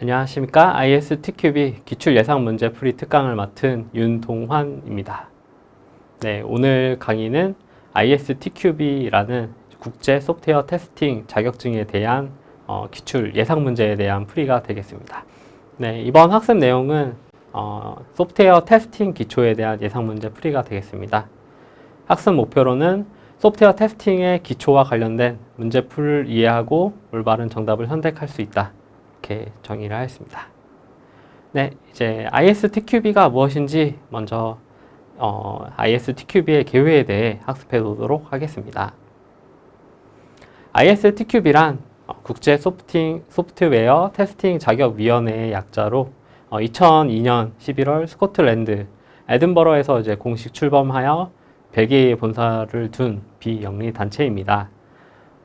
안녕하십니까. ISTQB 기출 예상 문제 풀이 특강을 맡은 윤동환입니다. 네, 오늘 강의는 ISTQB라는 국제 소프트웨어 테스팅 자격증에 대한 기출 예상 문제에 대한 풀이가 되겠습니다. 네, 이번 학습 내용은 소프트웨어 테스팅 기초에 대한 예상 문제 풀이가 되겠습니다. 학습 목표로는 소프트웨어 테스팅의 기초와 관련된 문제풀을 이해하고 올바른 정답을 선택할 수 있다. 이렇게 정의를 하였습니다. 네, 이제 ISTQB가 무엇인지 먼저 ISTQB의 개요에 대해 학습해 보도록 하겠습니다. ISTQB란 국제 소프트웨어 테스팅 자격위원회의 약자로 2002년 11월 스코틀랜드 에든버러에서 이제 공식 출범하여 벨기에에 본사를 둔 비영리 단체입니다.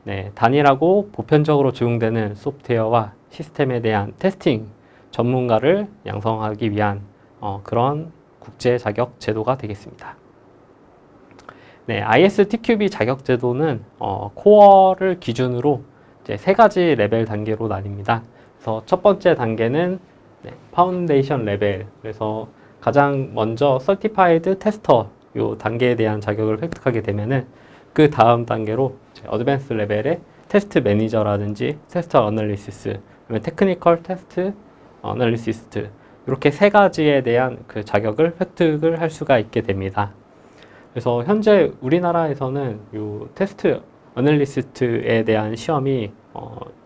네, 단일하고 보편적으로 적용되는 소프트웨어와 시스템에 대한 테스팅 전문가를 양성하기 위한 그런 국제 자격 제도가 되겠습니다. 네, ISTQB 자격 제도는 코어를 기준으로 이제 세 가지 레벨 단계로 나뉩니다. 그래서 첫 번째 단계는 파운데이션 레벨, 그래서 가장 먼저 서티파이드 테스터 요 단계에 대한 자격을 획득하게 되면은 그 다음 단계로 어드밴스 레벨의 테스트 매니저라든지 테스트 어널리시스, 테크니컬 테스트 어널리시스트 이렇게 세 가지에 대한 그 자격을 획득을 할 수가 있게 됩니다. 그래서 현재 우리나라에서는 요 테스트 어널리시스트에 대한 시험이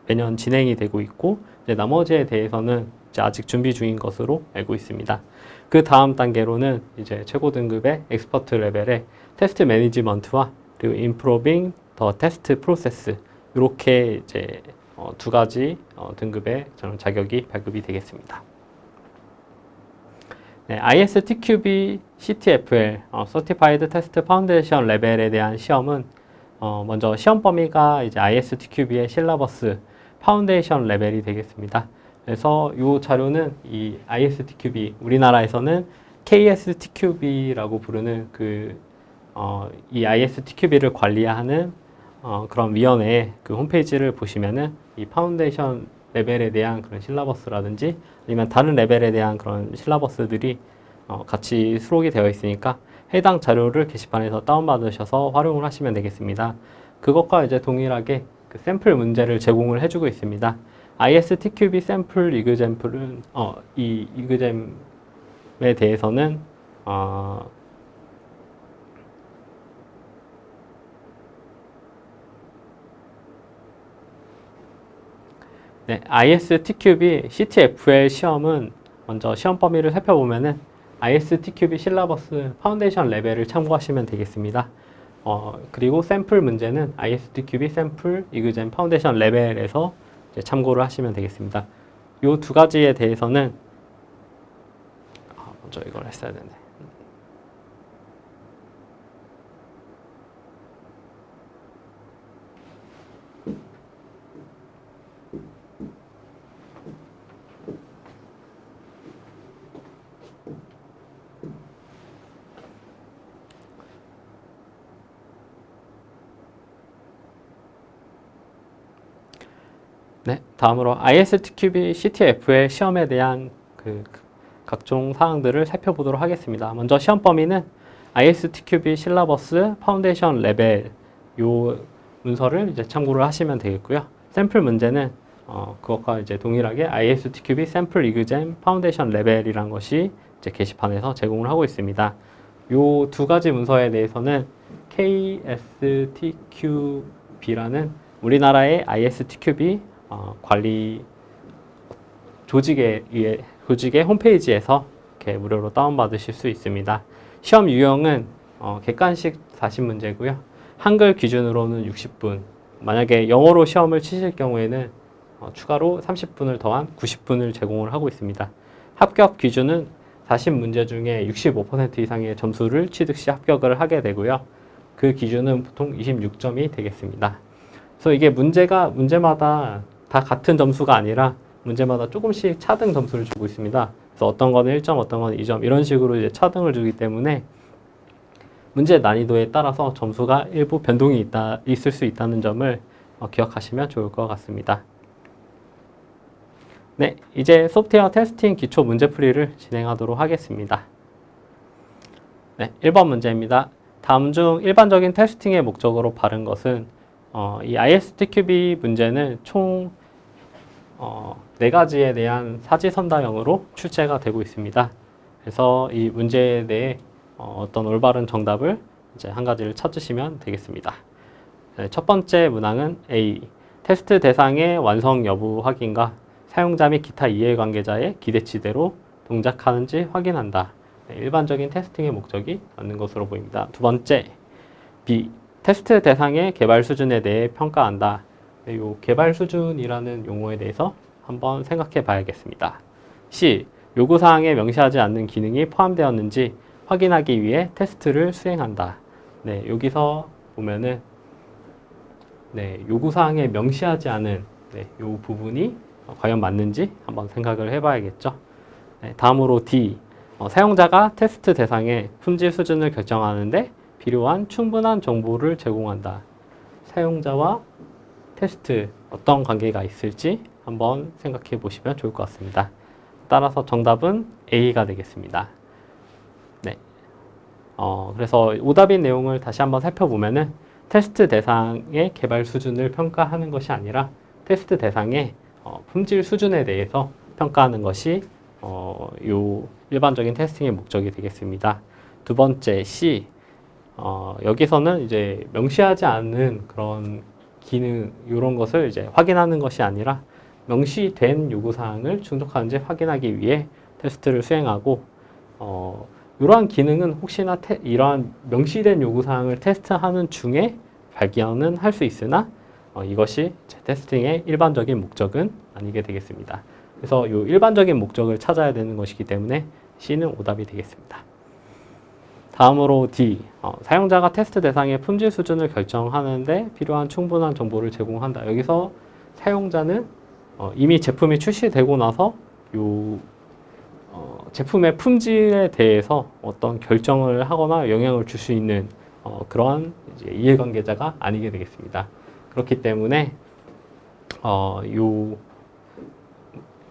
매년 진행이 되고 있고 이제 나머지에 대해서는 이제 아직 준비 중인 것으로 알고 있습니다. 그 다음 단계로는 이제 최고 등급의 엑스퍼트 레벨의 테스트 매니지먼트와 그리고 임프로빙 더 테스트 프로세스 이렇게 이제 두 가지 등급의 저는 자격이 발급이 되겠습니다. 네, ISTQB CTFL Certified Test Foundation 레벨에 대한 시험은 먼저 시험 범위가 이제 ISTQB의 실라버스 파운데이션 레벨이 되겠습니다. 그래서 이 자료는 이 ISTQB 우리나라에서는 KSTQB라고 부르는 이 ISTQB를 관리하는 그런 위원회의 그 홈페이지를 보시면은 이 파운데이션 레벨에 대한 그런 실라버스라든지 아니면 다른 레벨에 대한 그런 실라버스들이 같이 수록이 되어 있으니까 해당 자료를 게시판에서 다운받으셔서 활용을 하시면 되겠습니다. 그것과 이제 동일하게 그 샘플 문제를 제공을 해주고 있습니다. ISTQB 샘플 이그젬플은 이 이그젬에 대해서는 네, ISTQB CTFL 시험은 먼저 시험 범위를 살펴보면은 ISTQB 실라버스 파운데이션 레벨을 참고하시면 되겠습니다. 그리고 샘플 문제는 ISTQB 샘플 이그젬 파운데이션 레벨에서 이제 참고를 하시면 되겠습니다. 이 두 가지에 대해서는 먼저 이걸 했어야 되네. 네, 다음으로 ISTQB CTFL 시험에 대한 각종 사항들을 살펴보도록 하겠습니다. 먼저 시험 범위는 ISTQB 실라버스 파운데이션 레벨 요 문서를 이제 참고를 하시면 되겠고요. 샘플 문제는 그것과 이제 동일하게 ISTQB 샘플 이그젬 파운데이션 레벨이라는 것이 이제 게시판에서 제공을 하고 있습니다. 요 두 가지 문서에 대해서는 KSTQB라는 우리나라의 ISTQB 관리 조직의 홈페이지에서 이렇게 무료로 다운받으실 수 있습니다. 시험 유형은 객관식 40문제고요. 한글 기준으로는 60분. 만약에 영어로 시험을 치실 경우에는 추가로 30분을 더한 90분을 제공을 하고 있습니다. 합격 기준은 40문제 중에 65% 이상의 점수를 취득 시 합격을 하게 되고요. 그 기준은 보통 26점이 되겠습니다. 그래서 이게 문제마다 다 같은 점수가 아니라 문제마다 조금씩 차등 점수를 주고 있습니다. 그래서 어떤 거는 1점, 어떤 거는 2점 이런 식으로 이제 차등을 주기 때문에 문제 난이도에 따라서 점수가 일부 변동이 있을 수 있다는 점을 기억하시면 좋을 것 같습니다. 네, 이제 소프트웨어 테스팅 기초 문제풀이를 진행하도록 하겠습니다. 네, 1번 문제입니다. 다음 중 일반적인 테스팅의 목적으로 바른 것은 이 ISTQB 문제는 총 4가지에 대한 사지선다형으로 출제가 되고 있습니다. 그래서 이 문제에 대해 어떤 올바른 정답을 이제 한 가지를 찾으시면 되겠습니다. 네, 첫 번째 문항은 A. 테스트 대상의 완성 여부 확인과 사용자 및 기타 이해관계자의 기대치대로 동작하는지 확인한다. 네, 일반적인 테스팅의 목적이 맞는 것으로 보입니다. 두 번째, B. 테스트 대상의 개발 수준에 대해 평가한다. 네, 이 개발 수준이라는 용어에 대해서 한번 생각해 봐야겠습니다. C. 요구사항에 명시하지 않는 기능이 포함되었는지 확인하기 위해 테스트를 수행한다. 네, 여기서 보면은 요구사항에 명시하지 않은 이 부분이 과연 맞는지 한번 생각을 해봐야겠죠. 네, 다음으로 D. 사용자가 테스트 대상의 품질 수준을 결정하는데 필요한 충분한 정보를 제공한다. 사용자와 테스트 어떤 관계가 있을지 한번 생각해 보시면 좋을 것 같습니다. 따라서 정답은 A가 되겠습니다. 네. 그래서 오답인 내용을 다시 한번 살펴보면은 테스트 대상의 개발 수준을 평가하는 것이 아니라 테스트 대상의 품질 수준에 대해서 평가하는 것이 요 일반적인 테스팅의 목적이 되겠습니다. 두 번째 C. 여기서는 이제 명시하지 않는 그런 기능 이런 것을 이제 확인하는 것이 아니라 명시된 요구사항을 충족하는지 확인하기 위해 테스트를 수행하고 이러한 기능은 혹시나 이러한 명시된 요구사항을 테스트하는 중에 발견은 할 수 있으나 이것이 테스팅의 일반적인 목적은 아니게 되겠습니다. 그래서 이 일반적인 목적을 찾아야 되는 것이기 때문에 C는 오답이 되겠습니다. 다음으로 D. 사용자가 테스트 대상의 품질 수준을 결정하는데 필요한 충분한 정보를 제공한다. 여기서 사용자는 이미 제품이 출시되고 나서 제품의 품질에 대해서 어떤 결정을 하거나 영향을 줄 수 있는 그러한 이제 이해관계자가 아니게 되겠습니다. 그렇기 때문에 요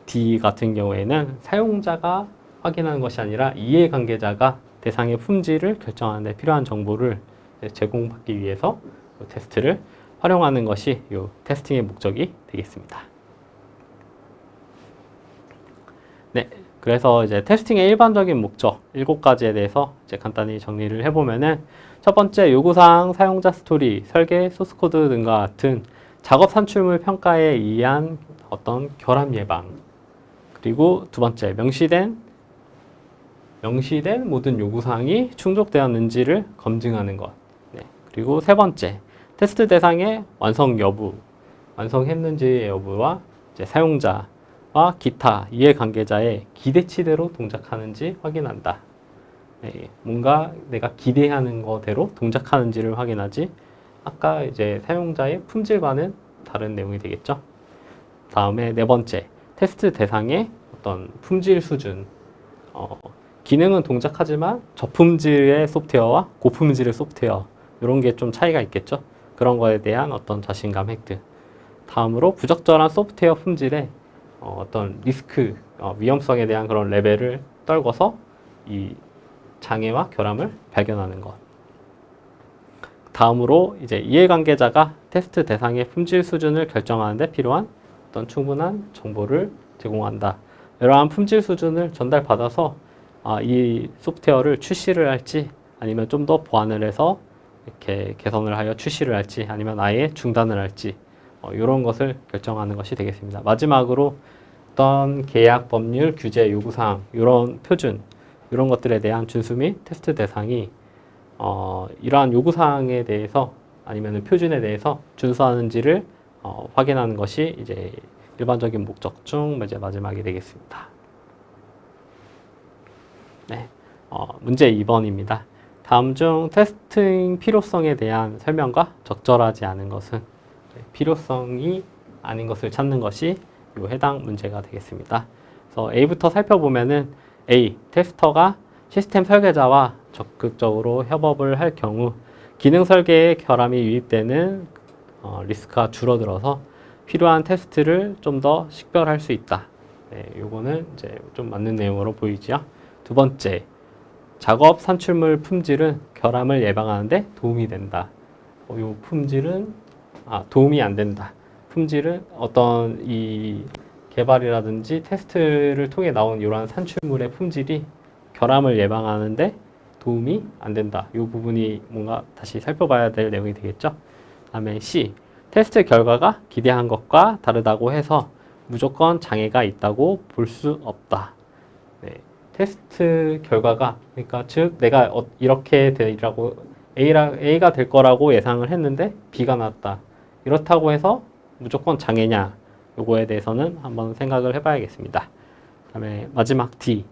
D 같은 경우에는 사용자가 확인하는 것이 아니라 이해관계자가 대상의 품질을 결정하는 데 필요한 정보를 제공받기 위해서 테스트를 활용하는 것이 이 테스팅의 목적이 되겠습니다. 네, 그래서 이제 테스팅의 일반적인 목적 7가지에 대해서 이제 간단히 정리를 해보면은 첫 번째, 요구사항, 사용자 스토리, 설계, 소스코드 등과 같은 작업 산출물 평가에 의한 어떤 결함 예방. 그리고 두 번째, 명시된 모든 요구사항이 충족되었는지를 검증하는 것. 네. 그리고 세 번째, 테스트 대상의 완성 여부, 완성했는지의 여부와 이제 사용자와 기타 이해관계자의 기대치대로 동작하는지 확인한다. 네. 뭔가 내가 기대하는 거대로 동작하는지를 확인하지, 아까 이제 사용자의 품질과는 다른 내용이 되겠죠. 다음에 네 번째, 테스트 대상의 어떤 품질 수준. 기능은 동작하지만 저품질의 소프트웨어와 고품질의 소프트웨어 이런 게 좀 차이가 있겠죠. 그런 거에 대한 어떤 자신감 획득. 다음으로 부적절한 소프트웨어 품질의 어떤 리스크, 위험성에 대한 그런 레벨을 떨궈서 이 장애와 결함을 발견하는 것. 다음으로 이제 이해관계자가 테스트 대상의 품질 수준을 결정하는 데 필요한 어떤 충분한 정보를 제공한다. 이러한 품질 수준을 전달받아서 이 소프트웨어를 출시를 할지 아니면 좀 더 보완을 해서 이렇게 개선을 하여 출시를 할지 아니면 아예 중단을 할지 이런 것을 결정하는 것이 되겠습니다. 마지막으로 어떤 계약, 법률, 규제, 요구사항 이런 표준 이런 것들에 대한 준수 및 테스트 대상이 이러한 요구사항에 대해서 아니면 표준에 대해서 준수하는지를 확인하는 것이 이제 일반적인 목적 중 이제 마지막이 되겠습니다. 네, 문제 2번입니다. 다음 중 테스팅 필요성에 대한 설명과 적절하지 않은 것은 필요성이 아닌 것을 찾는 것이 이 해당 문제가 되겠습니다. 그래서 A부터 살펴보면은 A, 테스터가 시스템 설계자와 적극적으로 협업을 할 경우 기능 설계에 결함이 유입되는 리스크가 줄어들어서 필요한 테스트를 좀 더 식별할 수 있다. 네, 요거는 이제 좀 맞는 내용으로 보이죠. 두 번째, 작업 산출물 품질은 결함을 예방하는데 도움이 된다. 요 품질은 도움이 안 된다. 품질은 어떤 이 개발이라든지 테스트를 통해 나온 이러한 산출물의 품질이 결함을 예방하는데 도움이 안 된다. 이 부분이 뭔가 다시 살펴봐야 될 내용이 되겠죠. 다음에 C. 테스트 결과가 기대한 것과 다르다고 해서 무조건 장애가 있다고 볼 수 없다. 네. 테스트 결과가 그러니까 즉 내가 이렇게 되라고 A가 될 거라고 예상을 했는데 B가 나왔다. 이렇다고 해서 무조건 장애냐? 요거에 대해서는 한번 생각을 해봐야겠습니다. 그다음에 마지막 D.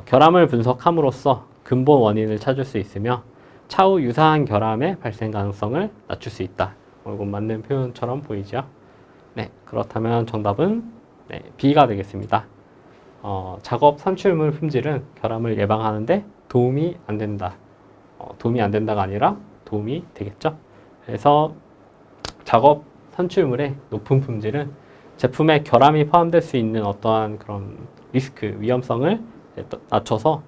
결함을 분석함으로써 근본 원인을 찾을 수 있으며 차후 유사한 결함의 발생 가능성을 낮출 수 있다. 이건 맞는 표현처럼 보이죠? 네, 그렇다면 정답은 네, B가 되겠습니다. 작업 산출물 품질은 결함을 예방하는데 도움이 안 된다. 도움이 안 된다가 아니라 도움이 되겠죠. 그래서 작업 산출물의 높은 품질은 제품에 결함이 포함될 수 있는 어떠한 그런 리스크, 위험성을 낮춰서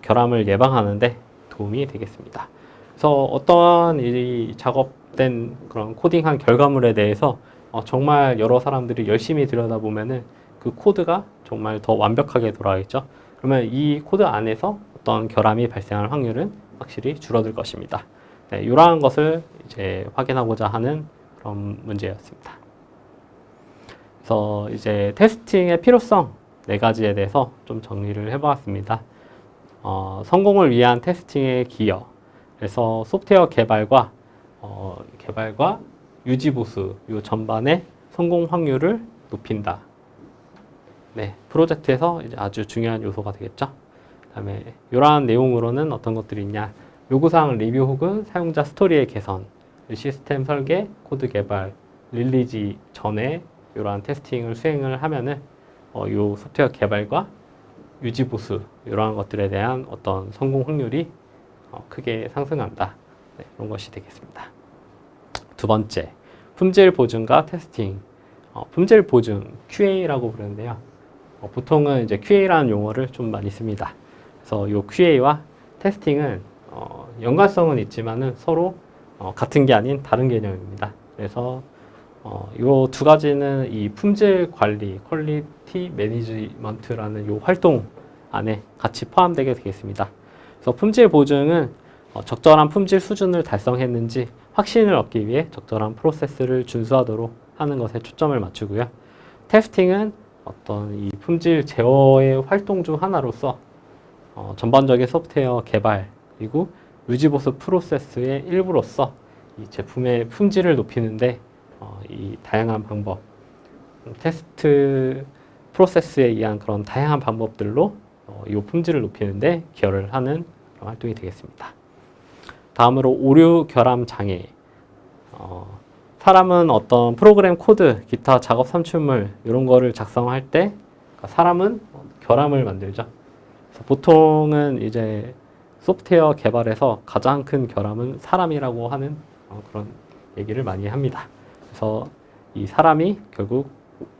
결함을 예방하는데 도움이 되겠습니다. 그래서 어떠한 이 작업된 그런 코딩한 결과물에 대해서 정말 여러 사람들이 열심히 들여다보면은 그 코드가 정말 더 완벽하게 돌아가겠죠. 그러면 이 코드 안에서 어떤 결함이 발생할 확률은 확실히 줄어들 것입니다. 네, 이러한 것을 이제 확인하고자 하는 그런 문제였습니다. 그래서 이제 테스팅의 필요성 네 가지에 대해서 좀 정리를 해보았습니다. 성공을 위한 테스팅의 기여. 그래서 소프트웨어 개발과 유지 보수 이 전반의 성공 확률을 높인다. 네, 프로젝트에서 이제 아주 중요한 요소가 되겠죠. 그다음에 이러한 내용으로는 어떤 것들이 있냐? 요구사항 리뷰 혹은 사용자 스토리의 개선, 시스템 설계, 코드 개발, 릴리즈 전에 이러한 테스팅을 수행을 하면은 요 소프트웨어 개발과 유지 보수 이러한 것들에 대한 어떤 성공 확률이 크게 상승한다. 네, 이런 것이 되겠습니다. 두 번째, 품질 보증과 테스팅. 품질 보증 QA라고 부르는데요. 보통은 이제 QA라는 용어를 좀 많이 씁니다. 그래서 이 QA와 테스팅은 연관성은 있지만은 서로 같은 게 아닌 다른 개념입니다. 그래서 이 두 가지는 이 품질 관리, 퀄리티 매니지먼트라는 이 활동 안에 같이 포함되게 되겠습니다. 그래서 품질 보증은 적절한 품질 수준을 달성했는지 확신을 얻기 위해 적절한 프로세스를 준수하도록 하는 것에 초점을 맞추고요. 테스팅은 어떤 이 품질 제어의 활동 중 하나로서 전반적인 소프트웨어 개발 그리고 유지보수 프로세스의 일부로서 이 제품의 품질을 높이는데 이 다양한 방법, 테스트 프로세스에 의한 그런 다양한 방법들로 이 품질을 높이는데 기여를 하는 그런 활동이 되겠습니다. 다음으로 오류 결함 장애. 사람은 어떤 프로그램 코드, 기타 작업 산출물 이런 거를 작성할 때 사람은 결함을 만들죠. 그래서 보통은 이제 소프트웨어 개발에서 가장 큰 결함은 사람이라고 하는 그런 얘기를 많이 합니다. 그래서 이 사람이 결국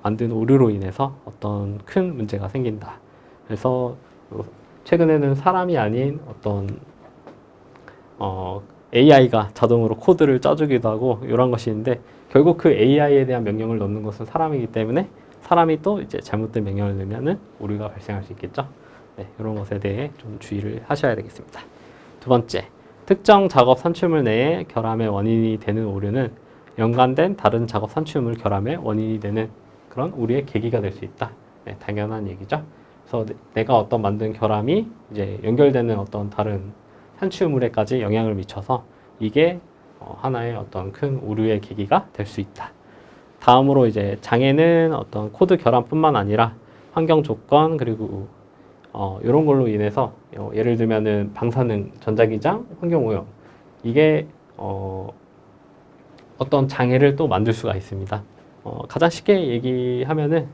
만든 오류로 인해서 어떤 큰 문제가 생긴다. 그래서 최근에는 사람이 아닌 어떤 AI가 자동으로 코드를 짜주기도 하고 이런 것이 있는데 결국 그 AI에 대한 명령을 넣는 것은 사람이기 때문에 사람이 또 이제 잘못된 명령을 넣으면은 오류가 발생할 수 있겠죠. 네, 이런 것에 대해 좀 주의를 하셔야 되겠습니다. 두 번째, 특정 작업 산출물 내에 결함의 원인이 되는 오류는 연관된 다른 작업 산출물 결함의 원인이 되는 그런 오류의 계기가 될 수 있다. 네, 당연한 얘기죠. 그래서 내가 어떤 만든 결함이 이제 연결되는 어떤 다른 산출물에까지 영향을 미쳐서 이게 하나의 어떤 큰 오류의 계기가 될 수 있다. 다음으로 이제 장애는 어떤 코드 결함뿐만 아니라 환경 조건 그리고 이런 걸로 인해서 예를 들면은 방사능, 전자기장, 환경 오염 이게 어떤 장애를 또 만들 수가 있습니다. 가장 쉽게 얘기하면은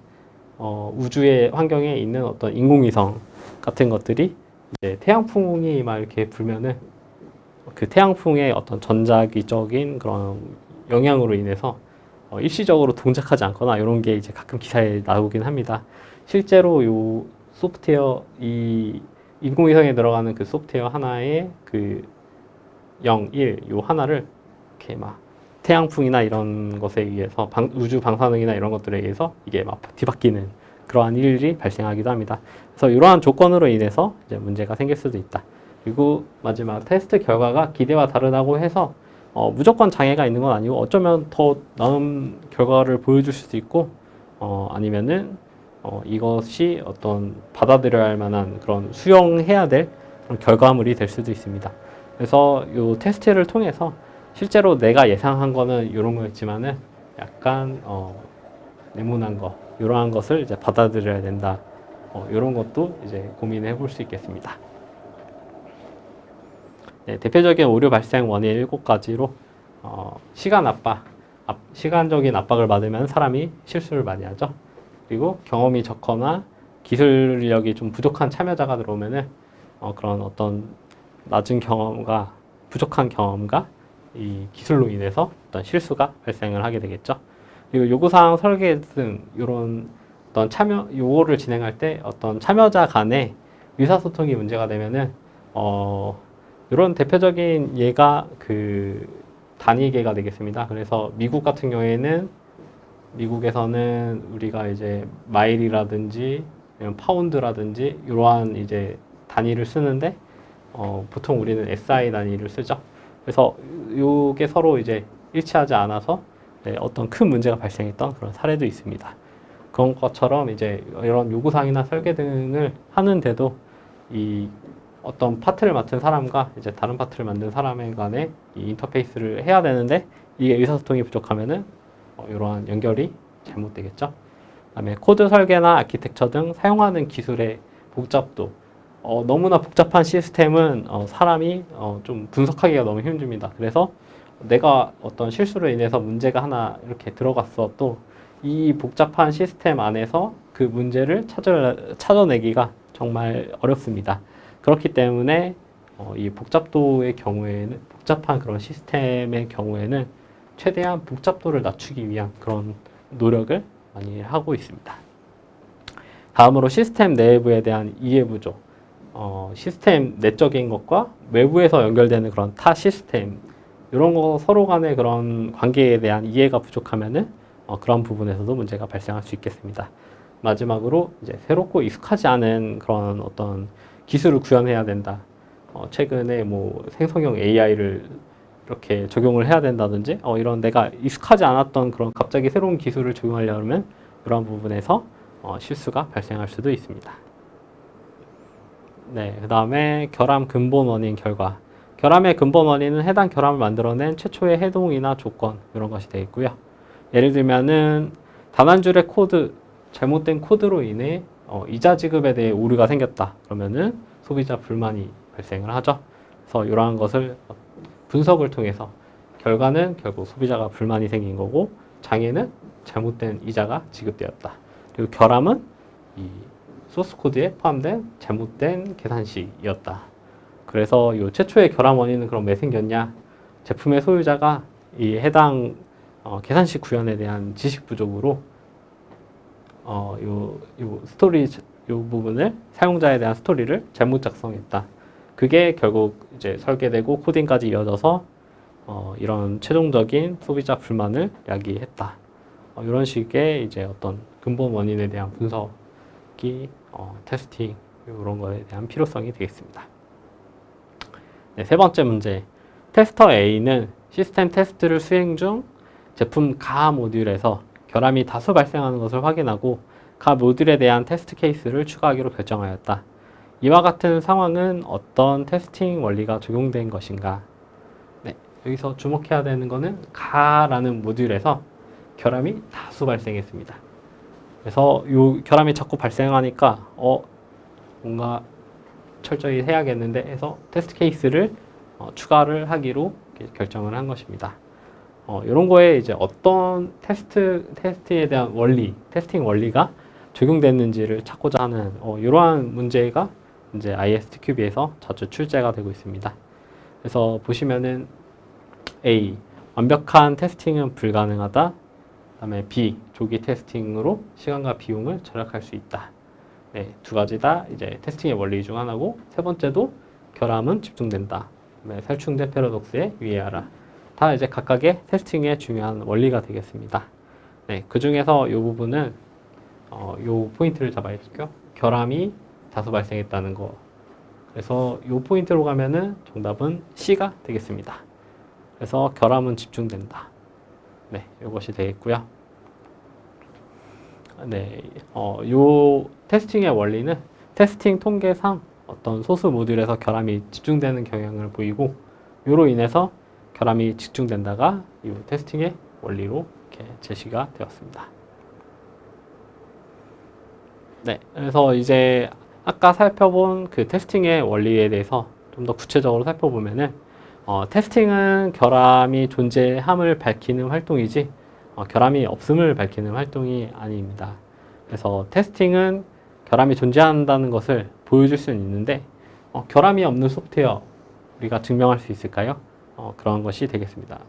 우주의 환경에 있는 어떤 인공위성 같은 것들이 이제 태양풍이 막 이렇게 불면은 그 태양풍의 어떤 전자기적인 그런 영향으로 인해서 일시적으로 동작하지 않거나 이런 게 이제 가끔 기사에 나오긴 합니다. 실제로 요 소프트웨어 이 인공위성에 들어가는 그 소프트웨어 하나에 그 0, 1, 요 하나를 이렇게 막 태양풍이나 이런 것에 의해서 우주 방사능이나 이런 것들에 의해서 이게 막 뒤바뀌는 그러한 일이 발생하기도 합니다. 그래서 이러한 조건으로 인해서 이제 문제가 생길 수도 있다. 그리고 마지막 테스트 결과가 기대와 다르다고 해서 무조건 장애가 있는 건 아니고 어쩌면 더 나은 결과를 보여줄 수도 있고 아니면은 이것이 어떤 받아들여야 할 만한 그런 수용해야 될 그런 결과물이 될 수도 있습니다. 그래서 이 테스트를 통해서 실제로 내가 예상한 거는 이런 거였지만은 약간 네모난 거 이러한 것을 이제 받아들여야 된다. 이런 것도 이제 고민해 볼 수 있겠습니다. 네, 대표적인 오류 발생 원인 7가지로 시간 압박, 시간적인 압박을 받으면 사람이 실수를 많이 하죠. 그리고 경험이 적거나 기술력이 좀 부족한 참여자가 들어오면은 그런 어떤 낮은 경험과 부족한 경험과 이 기술로 인해서 어떤 실수가 발생을 하게 되겠죠. 그리고 요구사항 설계 등 이런 어떤 요거를 진행할 때 어떤 참여자 간의 의사소통이 문제가 되면은 이런 대표적인 예가 그 단위계가 되겠습니다. 그래서 미국 같은 경우에는 미국에서는 우리가 이제 마일이라든지 파운드라든지 이러한 이제 단위를 쓰는데 보통 우리는 SI 단위를 쓰죠. 그래서 이게 서로 이제 일치하지 않아서 어떤 큰 문제가 발생했던 그런 사례도 있습니다. 그런 것처럼 이제 이런 요구사항이나 설계 등을 하는데도 이 어떤 파트를 맡은 사람과 이제 다른 파트를 만든 사람 간의 이 인터페이스를 해야 되는데 이게 의사소통이 부족하면은 이러한 연결이 잘못되겠죠. 그다음에 코드 설계나 아키텍처 등 사용하는 기술의 복잡도 너무나 복잡한 시스템은 사람이 좀 분석하기가 너무 힘듭니다. 그래서 내가 어떤 실수로 인해서 문제가 하나 이렇게 들어갔어 또 이 복잡한 시스템 안에서 그 문제를 찾아내기가 정말 어렵습니다. 그렇기 때문에 이 복잡도의 경우에는 복잡한 그런 시스템의 경우에는 최대한 복잡도를 낮추기 위한 그런 노력을 많이 하고 있습니다. 다음으로 시스템 내부에 대한 이해 부족. 시스템 내적인 것과 외부에서 연결되는 그런 타 시스템 이런 거 서로 간의 그런 관계에 대한 이해가 부족하면은 그런 부분에서도 문제가 발생할 수 있겠습니다. 마지막으로 이제 새롭고 익숙하지 않은 그런 어떤 기술을 구현해야 된다. 최근에 뭐 생성형 AI를 이렇게 적용을 해야 된다든지 이런 내가 익숙하지 않았던 그런 갑자기 새로운 기술을 적용하려면 그런 부분에서 실수가 발생할 수도 있습니다. 네, 그 다음에 결함 근본 원인 결과. 결함의 근본 원인은 해당 결함을 만들어낸 최초의 해동이나 조건 이런 것이 되겠고요. 예를 들면은 단 한 줄의 코드, 잘못된 코드로 인해 이자 지급에 대해 오류가 생겼다. 그러면은 소비자 불만이 발생을 하죠. 그래서 이러한 것을 분석을 통해서 결과는 결국 소비자가 불만이 생긴 거고 장애는 잘못된 이자가 지급되었다. 그리고 결함은 이 소스 코드에 포함된 잘못된 계산식이었다. 그래서 이 최초의 결함 원인은 그럼 왜 생겼냐? 제품의 소유자가 이 해당 계산식 구현에 대한 지식 부족으로 요 스토리 요 부분을 사용자에 대한 스토리를 잘못 작성했다. 그게 결국 이제 설계되고 코딩까지 이어져서 이런 최종적인 소비자 불만을 야기했다. 이런 식의 이제 어떤 근본 원인에 대한 분석이 테스팅 이런 거에 대한 필요성이 되겠습니다. 네, 세 번째 문제. 테스터 A는 시스템 테스트를 수행 중 제품 가 모듈에서 결함이 다수 발생하는 것을 확인하고 가 모듈에 대한 테스트 케이스를 추가하기로 결정하였다. 이와 같은 상황은 어떤 테스팅 원리가 적용된 것인가? 네, 여기서 주목해야 되는 것은 가라는 모듈에서 결함이 다수 발생했습니다. 그래서 이 결함이 자꾸 발생하니까 뭔가 철저히 해야겠는데 해서 테스트 케이스를 추가를 하기로 결정을 한 것입니다. 이런 거에 이제 어떤 테스트에 대한 원리, 테스팅 원리가 적용됐는지를 찾고자 하는 이러한 문제가 이제 ISTQB에서 자주 출제가 되고 있습니다. 그래서 보시면은 A, 완벽한 테스팅은 불가능하다. 그다음에 B, 조기 테스팅으로 시간과 비용을 절약할 수 있다. 네, 두 가지 다 이제 테스팅의 원리 중 하나고, 세 번째도 결함은 집중된다. 그다음에 살충제 패러독스에 유의하라. 다 이제 각각의 테스팅의 중요한 원리가 되겠습니다. 네, 그 중에서 이 부분은 요 포인트를 잡아야 될게요. 결함이 다수 발생했다는 거. 그래서 요 포인트로 가면은 정답은 C가 되겠습니다. 그래서 결함은 집중된다. 네, 이것이 되겠고요. 네, 요 테스팅의 원리는 테스팅 통계상 어떤 소수 모듈에서 결함이 집중되는 경향을 보이고, 요로 인해서 결함이 집중된다가 이 테스팅의 원리로 이렇게 제시가 되었습니다. 네, 그래서 이제 아까 살펴본 그 테스팅의 원리에 대해서 좀 더 구체적으로 살펴보면은, 테스팅은 결함이 존재함을 밝히는 활동이지, 결함이 없음을 밝히는 활동이 아닙니다. 그래서 테스팅은 결함이 존재한다는 것을 보여줄 수는 있는데, 결함이 없는 소프트웨어 우리가 증명할 수 있을까요? 그런 것이 되겠습니다.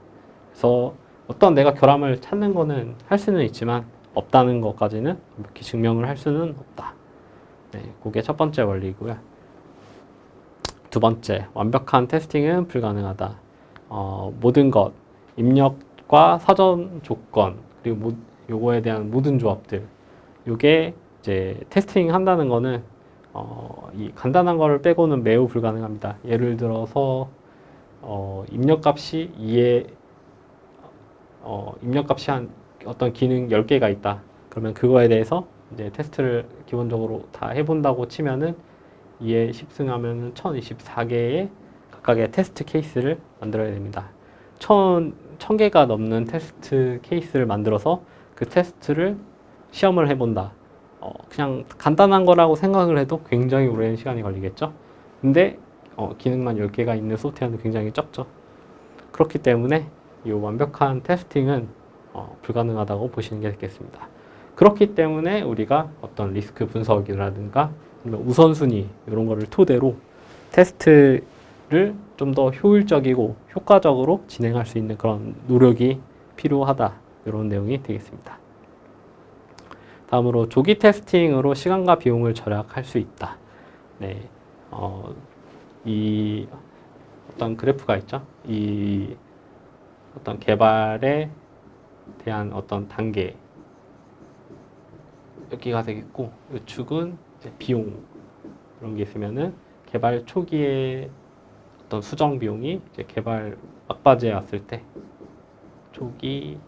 그래서 어떤 내가 결함을 찾는 거는 할 수는 있지만 없다는 것까지는 이렇게 증명을 할 수는 없다. 네, 그게 첫 번째 원리고요. 두 번째, 완벽한 테스팅은 불가능하다. 모든 것, 입력과 사전 조건, 그리고 요거에 대한 모든 조합들, 요게 이제 테스팅 한다는 거는 이 간단한 거를 빼고는 매우 불가능합니다. 예를 들어서 입력값이 입력값이 한 어떤 기능 10개가 있다. 그러면 그거에 대해서 이제 테스트를 기본적으로 다 해본다고 치면은 2에 10승하면은 1024개의 각각의 테스트 케이스를 만들어야 됩니다. 1000개가 넘는 테스트 케이스를 만들어서 그 테스트를 시험을 해본다. 그냥 간단한 거라고 생각을 해도 굉장히 오랜 시간이 걸리겠죠. 근데 기능만 10개가 있는 소프트웨어는 굉장히 적죠. 그렇기 때문에 이 완벽한 테스팅은 불가능하다고 보시는 게 되겠습니다. 그렇기 때문에 우리가 어떤 리스크 분석이라든가 우선순위 이런 거를 토대로 테스트를 좀 더 효율적이고 효과적으로 진행할 수 있는 그런 노력이 필요하다. 이런 내용이 되겠습니다. 다음으로 조기 테스팅으로 시간과 비용을 절약할 수 있다. 네, 이 어떤 그래프가 있죠. 이 어떤 개발에 대한 어떤 단계, 여기가 되겠고, 이 축은 이제 비용 그런 게 있으면은 개발 초기에 어떤 수정 비용이 이제 개발 막바지에 왔을 때 초기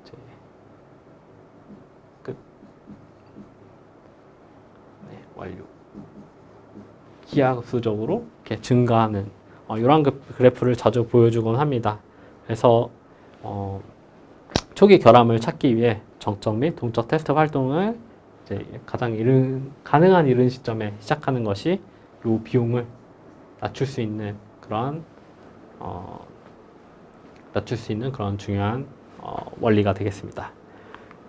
이제 끝. 네, 완료. 기하급수적으로 이렇게 증가하는 이런 그래프를 자주 보여주곤 합니다. 그래서 초기 결함을 찾기 위해 정적 및 동적 테스트 활동을 이제 가능한 이른 시점에 시작하는 것이 이 비용을 낮출 수 있는 그런 중요한 원리가 되겠습니다.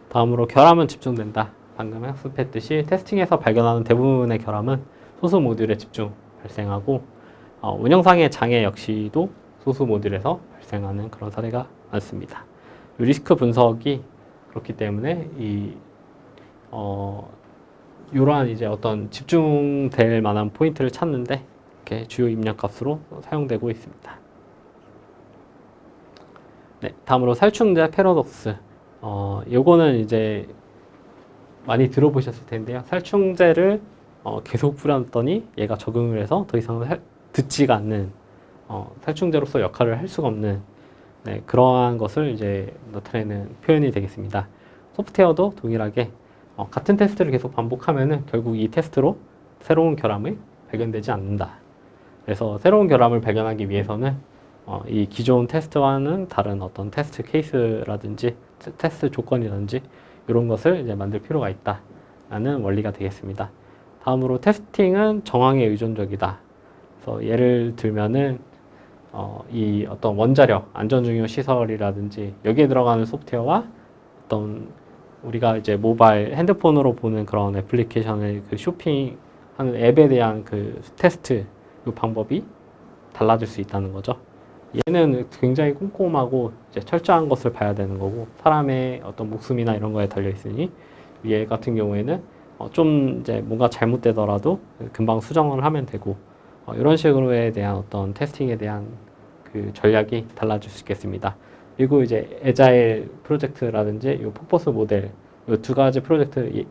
다음으로 결함은 집중된다. 방금 학습했듯이 테스팅에서 발견하는 대부분의 결함은 소수 모듈에 집중 발생하고, 운영상의 장애 역시도 소수 모듈에서 발생하는 그런 사례가 많습니다. 리스크 분석이 그렇기 때문에 이러한 이제 어떤 집중될 만한 포인트를 찾는데 이렇게 주요 입력값으로 사용되고 있습니다. 네, 다음으로 살충제 패러독스. 요거는 이제 많이 들어보셨을 텐데요. 살충제를 계속 뿌렸더니 얘가 적응을 해서 더 이상 듣지가 않는, 살충제로서 역할을 할 수가 없는, 네, 그러한 것을 이제 나타내는 표현이 되겠습니다. 소프트웨어도 동일하게 같은 테스트를 계속 반복하면은 결국 이 테스트로 새로운 결함이 발견되지 않는다. 그래서 새로운 결함을 발견하기 위해서는 이 기존 테스트와는 다른 어떤 테스트 케이스라든지 테스트 조건이라든지 이런 것을 이제 만들 필요가 있다라는 원리가 되겠습니다. 다음으로 테스팅은 정황에 의존적이다. 그래서 예를 들면은 이 어떤 원자력, 안전중요 시설이라든지 여기에 들어가는 소프트웨어와 어떤 우리가 이제 모바일 핸드폰으로 보는 그런 애플리케이션의 그 쇼핑하는 앱에 대한 그 테스트 그 방법이 달라질 수 있다는 거죠. 얘는 굉장히 꼼꼼하고 이제 철저한 것을 봐야 되는 거고 사람의 어떤 목숨이나 이런 거에 달려 있으니 얘 같은 경우에는 좀 이제 뭔가 잘못되더라도 금방 수정을 하면 되고 이런 식으로에 대한 어떤 테스팅에 대한 그 전략이 달라질 수 있겠습니다. 그리고 이제 에자일 프로젝트라든지 이 포포스 모델 이 두 가지 프로젝트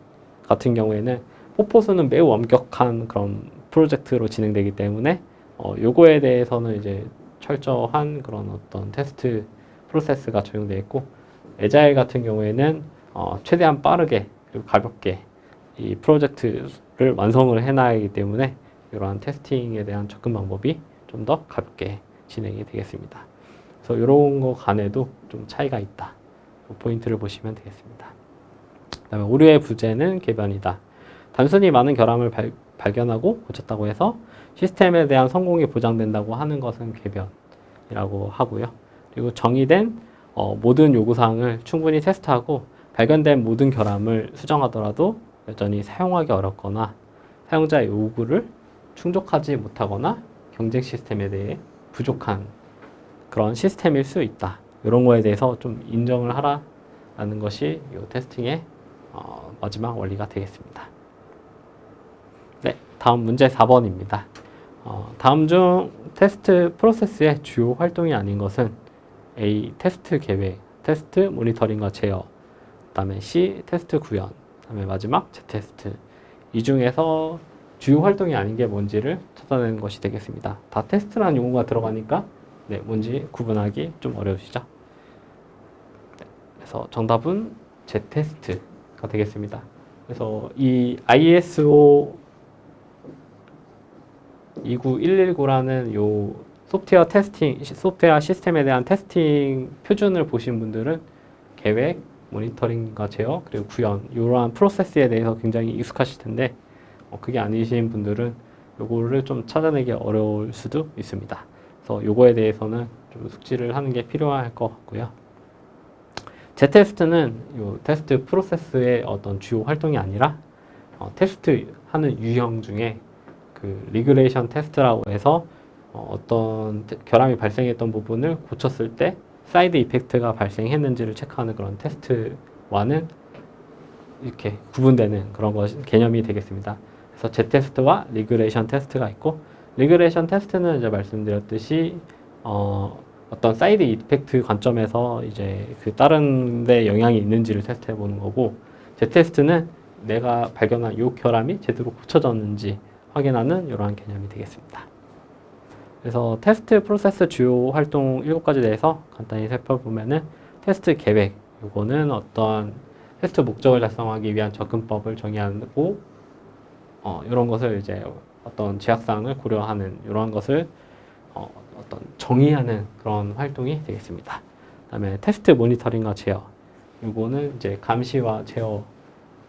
같은 경우에는 포포스는 매우 엄격한 그런 프로젝트로 진행되기 때문에 요거에 대해서는 이제 철저한 그런 어떤 테스트 프로세스가 적용되어 있고 에자일 같은 경우에는 최대한 빠르게 그리고 가볍게 이 프로젝트를 완성을 해놔야 하기 때문에 이러한 테스팅에 대한 접근 방법이 좀 더 가볍게 진행이 되겠습니다. 그래서 이런 거 간에도 좀 차이가 있다. 포인트를 보시면 되겠습니다. 그다음에 오류의 부재는 개변이다. 단순히 많은 결함을 발견하고 고쳤다고 해서 시스템에 대한 성공이 보장된다고 하는 것은 개변이라고 하고요. 그리고 정의된 모든 요구사항을 충분히 테스트하고 발견된 모든 결함을 수정하더라도 여전히 사용하기 어렵거나 사용자의 요구를 충족하지 못하거나 경쟁 시스템에 대해 부족한 그런 시스템일 수 있다. 이런 거에 대해서 좀 인정을 하라는 것이 이 테스팅의 마지막 원리가 되겠습니다. 네, 다음 문제 4번입니다. 다음 중 테스트 프로세스의 주요 활동이 아닌 것은 A. 테스트 계획, 테스트 모니터링과 제어, 그 다음에 C. 테스트 구현, 그 다음에 마지막 Z 테스트. 이 중에서 주요 활동이 아닌 게 뭔지를 찾아내는 것이 되겠습니다. 다 테스트라는 용어가 들어가니까 네, 뭔지 구분하기 좀 어려우시죠? 네, 그래서 정답은 Z 테스트가 되겠습니다. 그래서 이 ISO 29119라는 요 소프트웨어 시스템에 대한 테스팅 표준을 보신 분들은 계획, 모니터링과 제어, 그리고 구현 이러한 프로세스에 대해서 굉장히 익숙하실 텐데 그게 아니신 분들은 요거를 좀 찾아내기 어려울 수도 있습니다. 그래서 요거에 대해서는 좀 숙지를 하는 게 필요할 것 같고요. Z테스트는 요 테스트 프로세스의 어떤 주요 활동이 아니라 테스트하는 유형 중에 그 리그레이션 테스트라고 해서 어떤 결함이 발생했던 부분을 고쳤을 때 사이드 이펙트가 발생했는지를 체크하는 그런 테스트와는 이렇게 구분되는 그런 개념이 되겠습니다. 그래서 Z테스트와 리그레이션 테스트가 있고 리그레이션 테스트는 이제 말씀드렸듯이 어떤 사이드 이펙트 관점에서 이제 그 다른 데 영향이 있는지를 테스트해 보는 거고 Z테스트는 내가 발견한 요 결함이 제대로 고쳐졌는지 확인하는 이러한 개념이 되겠습니다. 그래서 테스트 프로세스 주요 활동 7가지 대해서 간단히 살펴보면은 테스트 계획, 요거는 어떤 테스트 목적을 달성하기 위한 접근법을 정의하고 이런 것을 이제 어떤 제약사항을 고려하는 이러한 것을 어떤 정의하는 그런 활동이 되겠습니다. 그다음에 테스트 모니터링과 제어, 요거는 이제 감시와 제어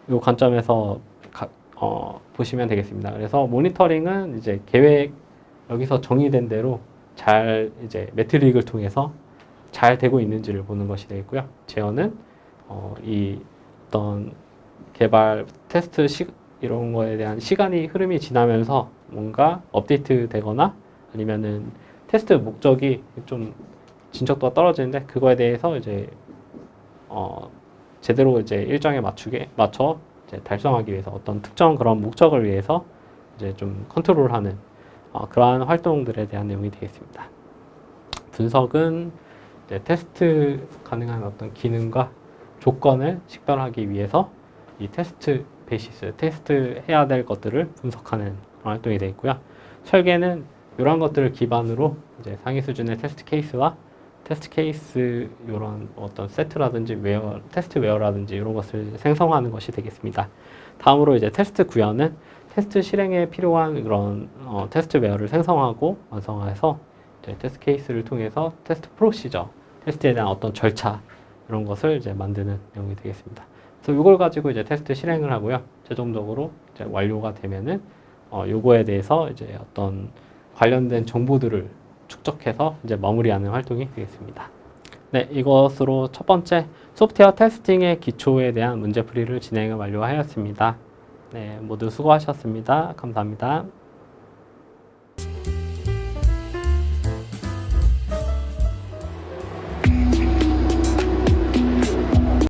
요 관점에서 보시면 되겠습니다. 그래서 모니터링은 이제 계획 여기서 정의된 대로 잘 이제 매트릭을 통해서 잘 되고 있는지를 보는 것이 되겠고요. 제어는 이 어떤 개발 테스트 이런 거에 대한 시간이 흐름이 지나면서 뭔가 업데이트 되거나 아니면은 테스트 목적이 좀 진척도가 떨어지는데 그거에 대해서 이제 제대로 이제 일정에 맞춰 이제 달성하기 위해서 어떤 특정 그런 목적을 위해서 이제 좀 컨트롤하는 그러한 활동들에 대한 내용이 되겠습니다. 분석은 이제 테스트 가능한 어떤 기능과 조건을 식별하기 위해서 이 테스트 베이시스, 테스트 해야 될 것들을 분석하는 그런 활동이 되어 있고요. 설계는 이러한 것들을 기반으로 이제 상위 수준의 테스트 케이스와 테스트 케이스 이런 어떤 세트라든지 테스트 웨어라든지 이런 것을 생성하는 것이 되겠습니다. 다음으로 이제 테스트 구현은 테스트 실행에 필요한 그런 테스트 웨어를 생성하고 완성해서 이제 테스트 케이스를 통해서 테스트 프로시저, 테스트에 대한 어떤 절차 이런 것을 이제 만드는 내용이 되겠습니다. 그래서 이걸 가지고 이제 테스트 실행을 하고요. 최종적으로 이제 완료가 되면은 요거에 대해서 이제 어떤 관련된 정보들을 축적해서 이제 마무리하는 활동이 되겠습니다. 네, 이것으로 첫 번째 소프트웨어 테스팅의 기초에 대한 문제풀이를 진행을 완료하였습니다. 네, 모두 수고하셨습니다. 감사합니다.